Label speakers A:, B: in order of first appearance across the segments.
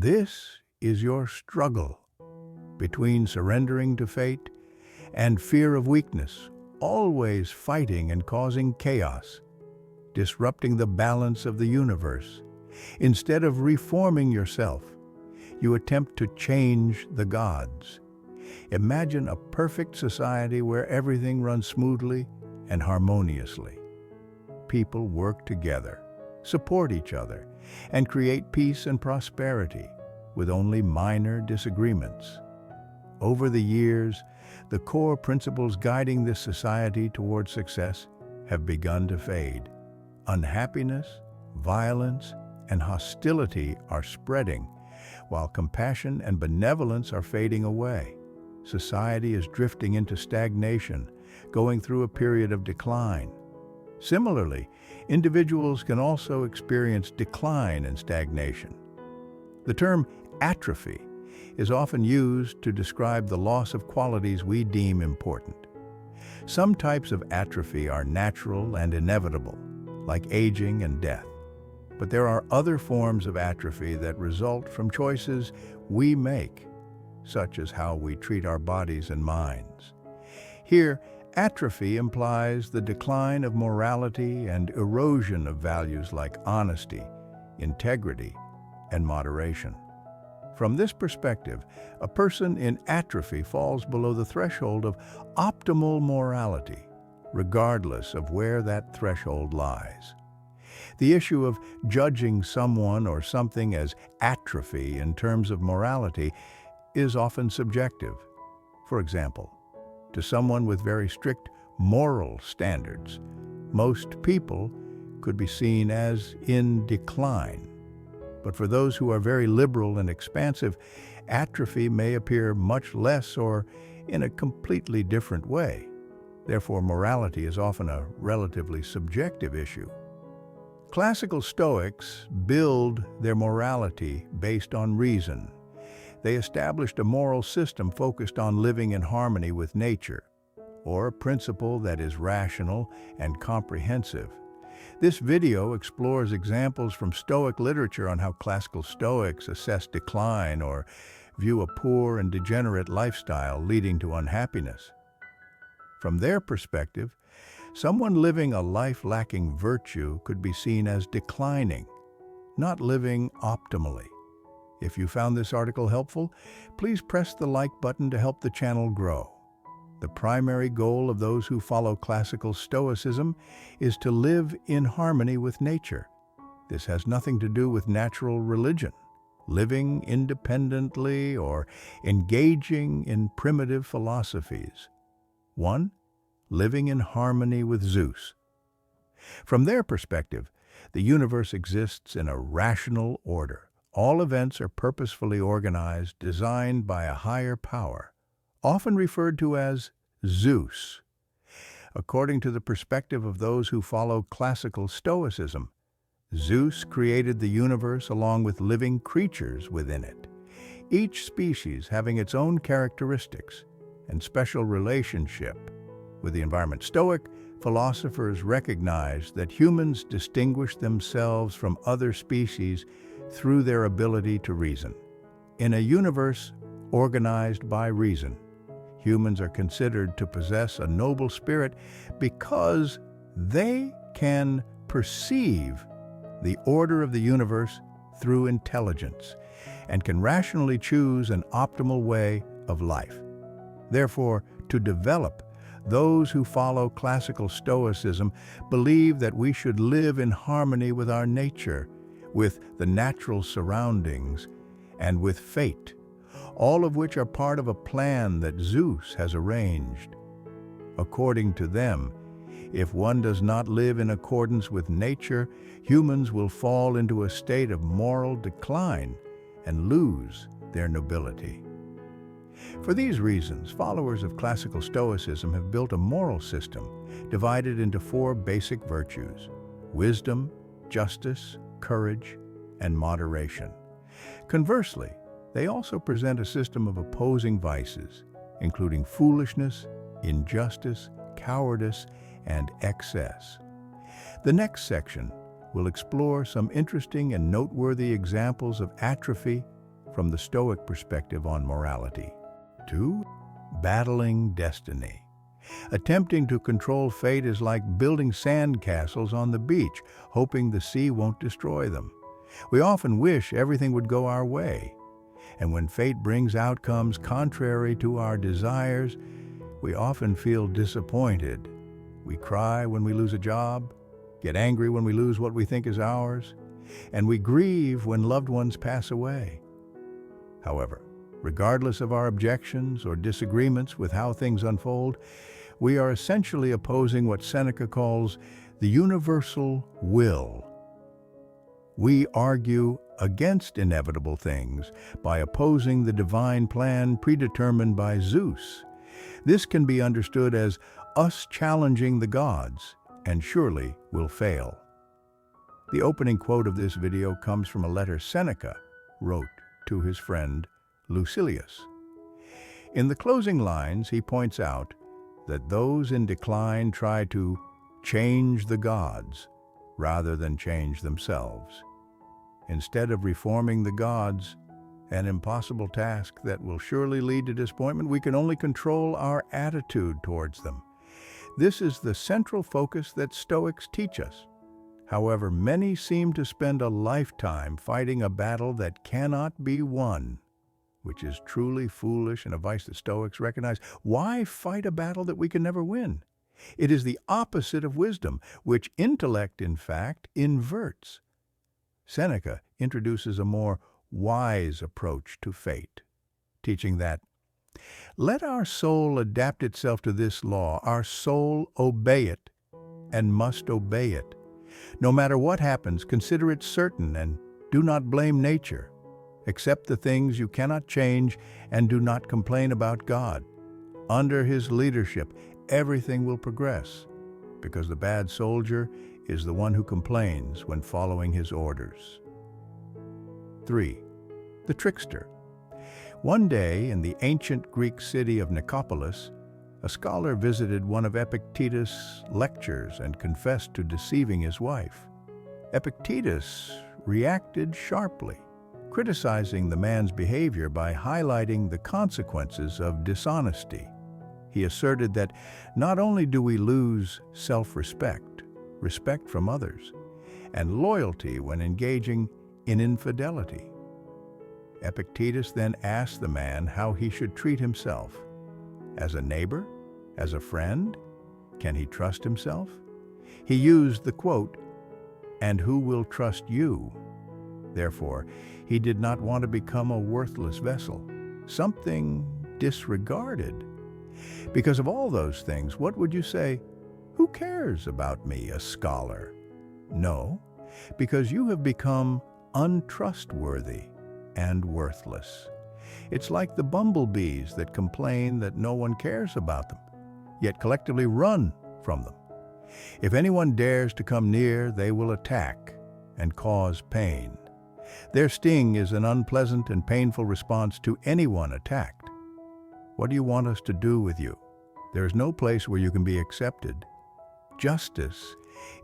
A: This is your struggle between surrendering to fate and fear of weakness, always fighting and causing chaos, disrupting the balance of the universe. Instead of reforming yourself, you attempt to change the gods. Imagine a perfect society where everything runs smoothly and harmoniously. People work together, support each other, and create peace and prosperity with only minor disagreements. Over the years, the core principles guiding this society toward success have begun to fade. Unhappiness, violence, and hostility are spreading, while compassion and benevolence are fading away. Society is drifting into stagnation, going through a period of decline. Similarly, individuals can also experience decline and stagnation. The term atrophy is often used to describe the loss of qualities we deem important. Some types of atrophy are natural and inevitable, like aging and death. But there are other forms of atrophy that result from choices we make, such as how we treat our bodies and minds. Here, atrophy implies the decline of morality and erosion of values like honesty, integrity, and moderation. From this perspective, a person in atrophy falls below the threshold of optimal morality, regardless of where that threshold lies. The issue of judging someone or something as atrophy in terms of morality is often subjective. For example, to someone with very strict moral standards, most people could be seen as in decline. But for those who are very liberal and expansive, atrophy may appear much less or in a completely different way. Therefore, morality is often a relatively subjective issue. Classical Stoics build their morality based on reason. They established a moral system focused on living in harmony with nature, or a principle that is rational and comprehensive. This video explores examples from Stoic literature on how classical Stoics assess decline or view a poor and degenerate lifestyle leading to unhappiness. From their perspective, someone living a life lacking virtue could be seen as declining, not living optimally. If you found this article helpful, please press the like button to help the channel grow. The primary goal of those who follow classical Stoicism is to live in harmony with nature. This has nothing to do with natural religion, living independently, or engaging in primitive philosophies. 1. Living in harmony with Zeus. From their perspective, the universe exists in a rational order. All events are purposefully organized, designed by a higher power, often referred to as Zeus. According to the perspective of those who follow classical Stoicism, Zeus created the universe along with living creatures within it, each species having its own characteristics and special relationship with the environment. Stoic philosophers recognize that humans distinguish themselves from other species through their ability to reason. In a universe organized by reason, humans are considered to possess a noble spirit because they can perceive the order of the universe through intelligence and can rationally choose an optimal way of life. Therefore, to develop, those who follow classical Stoicism believe that we should live in harmony with our nature, with the natural surroundings, and with fate, all of which are part of a plan that Zeus has arranged. According to them, if one does not live in accordance with nature, humans will fall into a state of moral decline and lose their nobility. For these reasons, followers of classical Stoicism have built a moral system divided into 4 basic virtues: wisdom, justice, courage, and moderation. Conversely, they also present a system of opposing vices, including foolishness, injustice, cowardice, and excess. The next section will explore some interesting and noteworthy examples of atrophy from the Stoic perspective on morality. 2. Battling destiny. Attempting to control fate is like building sandcastles on the beach, hoping the sea won't destroy them. We often wish everything would go our way, and when fate brings outcomes contrary to our desires, we often feel disappointed. We cry when we lose a job, get angry when we lose what we think is ours, and we grieve when loved ones pass away. However, regardless of our objections or disagreements with how things unfold, we are essentially opposing what Seneca calls the universal will. We argue against inevitable things by opposing the divine plan predetermined by Zeus. This can be understood as us challenging the gods, and surely will fail. The opening quote of this video comes from a letter Seneca wrote to his friend Lucilius. In the closing lines, he points out that those in decline try to change the gods rather than change themselves. Instead of reforming the gods, an impossible task that will surely lead to disappointment, we can only control our attitude towards them. This is the central focus that Stoics teach us. However, many seem to spend a lifetime fighting a battle that cannot be won, which is truly foolish and a vice that Stoics recognize. Why fight a battle that we can never win? It is the opposite of wisdom, which intellect, in fact, inverts. Seneca introduces a more wise approach to fate, teaching that, let our soul adapt itself to this law, our soul obey it, and must obey it. No matter what happens, consider it certain, and do not blame nature. Accept the things you cannot change, and do not complain about God. Under his leadership, everything will progress, because the bad soldier is the one who complains when following his orders. 3. The trickster. One day, in the ancient Greek city of Nicopolis, a scholar visited one of Epictetus' lectures and confessed to deceiving his wife. Epictetus reacted sharply, criticizing the man's behavior by highlighting the consequences of dishonesty. He asserted that not only do we lose self-respect, respect from others, and loyalty when engaging in infidelity. Epictetus then asked the man how he should treat himself. As a neighbor? As a friend? Can he trust himself? He used the quote, "And who will trust you?" Therefore, he did not want to become a worthless vessel, something disregarded. Because of all those things, what would you say? Who cares about me, a scholar? No, because you have become untrustworthy and worthless. It's like the bumblebees that complain that no one cares about them, yet collectively run from them. If anyone dares to come near, they will attack and cause pain. Their sting is an unpleasant and painful response to anyone attacked. What do you want us to do with you? There is no place where you can be accepted. Justice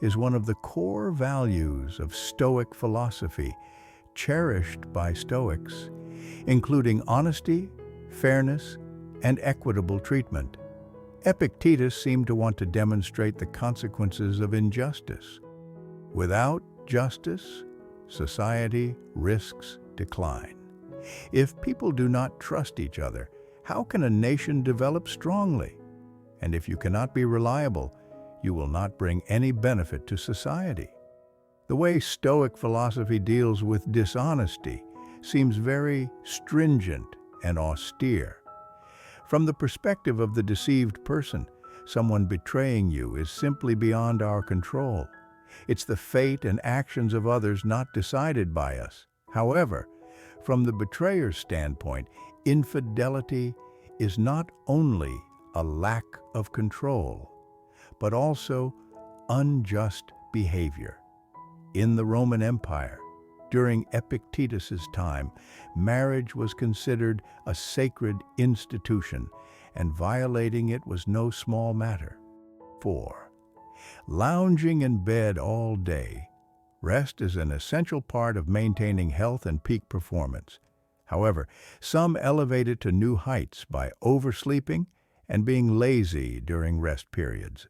A: is one of the core values of Stoic philosophy, cherished by Stoics, including honesty, fairness, and equitable treatment. Epictetus seemed to want to demonstrate the consequences of injustice. Without justice, society risks decline. If people do not trust each other, how can a nation develop strongly? And if you cannot be reliable, you will not bring any benefit to society. The way Stoic philosophy deals with dishonesty seems very stringent and austere. From the perspective of the deceived person, someone betraying you is simply beyond our control. It's the fate and actions of others not decided by us. However, from the betrayer's standpoint, infidelity is not only a lack of control, but also unjust behavior. In the Roman Empire, during Epictetus's time, marriage was considered a sacred institution, and violating it was no small matter. 4. Lounging in bed all day. Rest is an essential part of maintaining health and peak performance. However, some elevate it to new heights by oversleeping and being lazy during rest periods.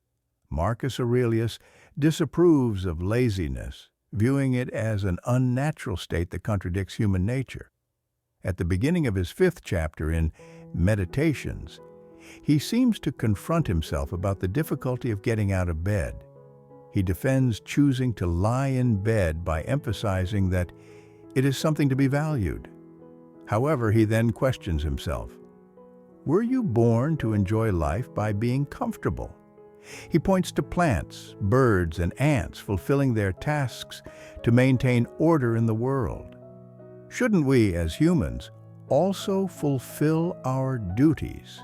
A: Marcus Aurelius disapproves of laziness, viewing it as an unnatural state that contradicts human nature. At the beginning of his 5th chapter in Meditations, he seems to confront himself about the difficulty of getting out of bed. He defends choosing to lie in bed by emphasizing that it is something to be valued. However, he then questions himself. Were you born to enjoy life by being comfortable? He points to plants, birds, and ants fulfilling their tasks to maintain order in the world. Shouldn't we, as humans, also fulfill our duties?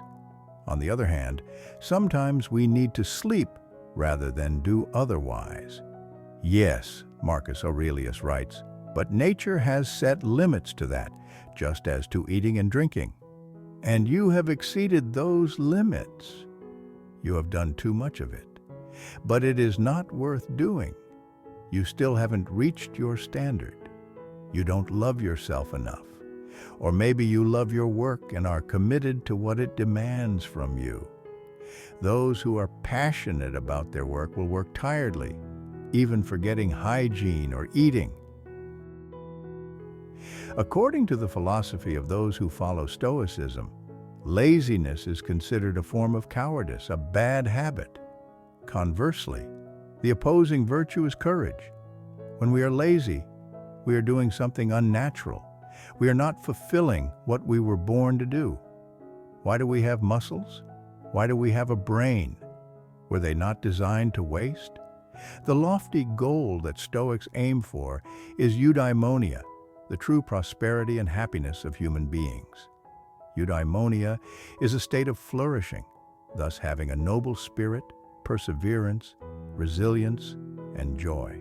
A: On the other hand, sometimes we need to sleep rather than do otherwise. Yes, Marcus Aurelius writes, but nature has set limits to that, just as to eating and drinking. And you have exceeded those limits. You have done too much of it. But it is not worth doing. You still haven't reached your standard. You don't love yourself enough. Or maybe you love your work and are committed to what it demands from you. Those who are passionate about their work will work tiredly, even forgetting hygiene or eating. According to the philosophy of those who follow Stoicism, laziness is considered a form of cowardice, a bad habit. Conversely, the opposing virtue is courage. When we are lazy, we are doing something unnatural. We are not fulfilling what we were born to do. Why do we have muscles? Why do we have a brain? Were they not designed to waste? The lofty goal that Stoics aim for is eudaimonia, the true prosperity and happiness of human beings. Eudaimonia is a state of flourishing, thus having a noble spirit, perseverance, resilience, and joy.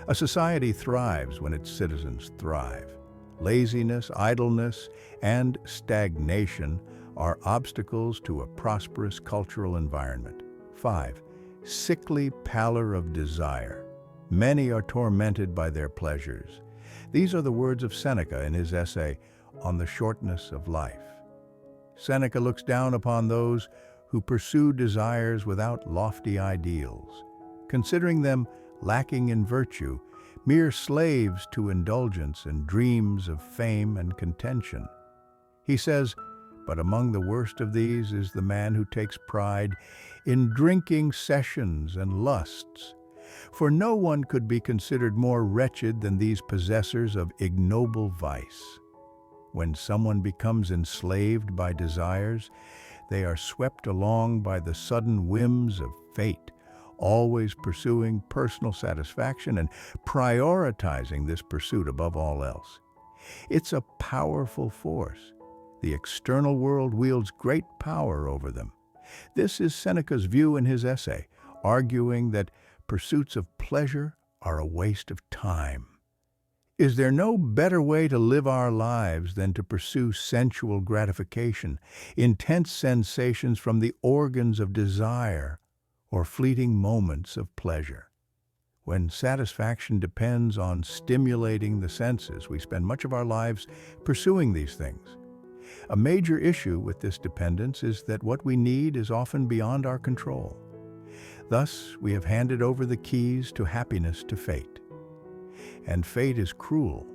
A: A society thrives when its citizens thrive. Laziness, idleness, and stagnation are obstacles to a prosperous cultural environment. 5. Sickly pallor of desire. Many are tormented by their pleasures. These are the words of Seneca in his essay on the shortness of life. Seneca looks down upon those who pursue desires without lofty ideals, considering them lacking in virtue, mere slaves to indulgence and dreams of fame and contention. He says, but among the worst of these is the man who takes pride in drinking sessions and lusts. For no one could be considered more wretched than these possessors of ignoble vice. When someone becomes enslaved by desires, they are swept along by the sudden whims of fate, always pursuing personal satisfaction and prioritizing this pursuit above all else. It's a powerful force. The external world wields great power over them. This is Seneca's view in his essay, arguing that pursuits of pleasure are a waste of time. Is there no better way to live our lives than to pursue sensual gratification, intense sensations from the organs of desire, or fleeting moments of pleasure? When satisfaction depends on stimulating the senses, we spend much of our lives pursuing these things. A major issue with this dependence is that what we need is often beyond our control. Thus, we have handed over the keys to happiness to fate. And fate is cruel.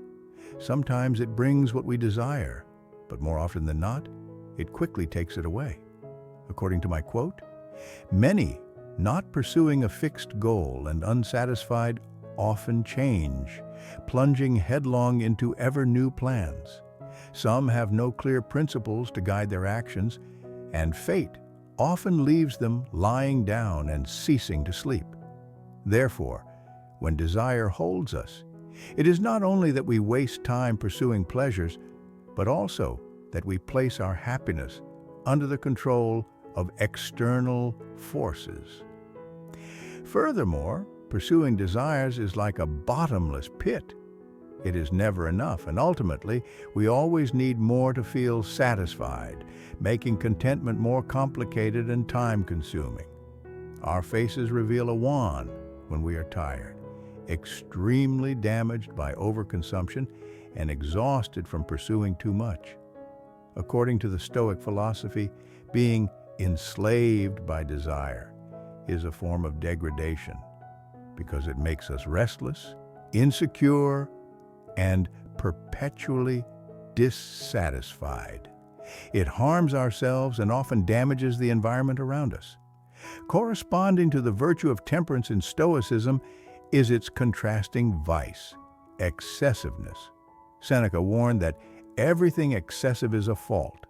A: Sometimes it brings what we desire, but more often than not, it quickly takes it away. According to my quote, many, not pursuing a fixed goal and unsatisfied, often change, plunging headlong into ever-new plans. Some have no clear principles to guide their actions, and fate often leaves them lying down and ceasing to sleep. Therefore, when desire holds us, it is not only that we waste time pursuing pleasures, but also that we place our happiness under the control of external forces. Furthermore, pursuing desires is like a bottomless pit. It is never enough, and ultimately, we always need more to feel satisfied, making contentment more complicated and time-consuming. Our faces reveal a wan when we are tired, extremely damaged by overconsumption, and exhausted from pursuing too much. According to the Stoic philosophy, being enslaved by desire is a form of degradation because it makes us restless, insecure, and perpetually dissatisfied. It harms ourselves and often damages the environment around us. Corresponding to the virtue of temperance in Stoicism is its contrasting vice, excessiveness. Seneca warned that everything excessive is a fault,